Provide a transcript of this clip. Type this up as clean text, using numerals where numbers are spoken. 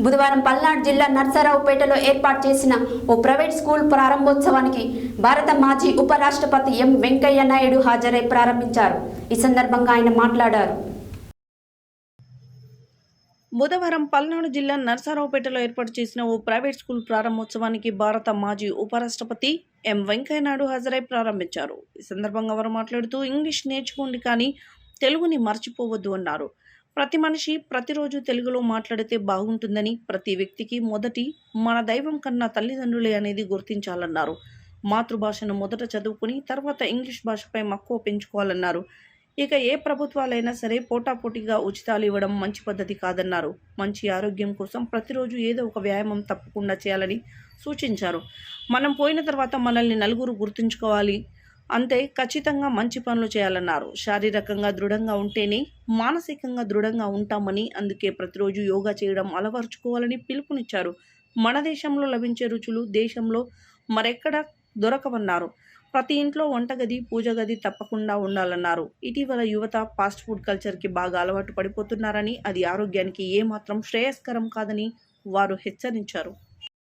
బుధవారం పల్నాడు జిల్లా నర్సరావుపేటలో ఏర్పాటు చేసిన ఓ ప్రైవేట్ స్కూల్ ప్రారంభోత్సవానికి భారత మాజీ ఉపరాష్ట్రపతి ఎం వెంకయ్య నాయుడు హాజరై ప్రారంభించారు. ఈ సందర్భంగా ఆయన మాట్లాడారు. బుధవారం పల్నాడు జిల్లా నర్సరావుపేటలో ఏర్పాటు చేసిన ఓ ప్రైవేట్ స్కూల్ ప్రారంభోత్సవానికి భారత మాజీ ఉపరాష్ట్రపతి ఎం వెంకయ్య నాయుడు హాజరై ప్రారంభించారు. ఈ సందర్భంగా వారు మాట్లాడుతూ ఇంగ్లీష్ నేర్చుకోండి కానీ తెలుగుని మర్చిపోవద్దు అన్నారు. ప్రతి మనిషి ప్రతిరోజు తెలుగులో మాట్లాడితే బాగుంటుందని, ప్రతి వ్యక్తికి మొదటి మన దైవం కన్నా తల్లిదండ్రులే అనేది గుర్తించాలన్నారు. మాతృభాషను మొదట చదువుకుని తర్వాత ఇంగ్లీష్ భాషపై మక్కువ పెంచుకోవాలన్నారు. ఇక ఏ ప్రభుత్వాలైనా సరే పోటాపోటీగా ఉచితాలు ఇవ్వడం మంచి పద్ధతి కాదన్నారు. మంచి ఆరోగ్యం కోసం ప్రతిరోజు ఏదో ఒక వ్యాయామం తప్పకుండా చేయాలని సూచించారు. మనం పోయిన తర్వాత మనల్ని నలుగురు గుర్తుంచుకోవాలి, అంతే ఖచ్చితంగా మంచి పనులు చేయాలన్నారు. శారీరకంగా దృఢంగా ఉంటేనే మానసికంగా దృఢంగా ఉంటామని, అందుకే ప్రతిరోజు యోగా చేయడం అలవర్చుకోవాలని పిలుపునిచ్చారు. మన దేశంలో లభించే రుచులు దేశంలో మరెక్కడ దొరకవన్నారు. ప్రతి ఇంట్లో వంటగది, పూజ గది తప్పకుండా ఉండాలన్నారు. ఇటీవల యువత ఫాస్ట్ ఫుడ్ కల్చర్కి బాగా అలవాటు పడిపోతున్నారని, అది ఆరోగ్యానికి ఏమాత్రం శ్రేయస్కరం కాదని వారు హెచ్చరించారు.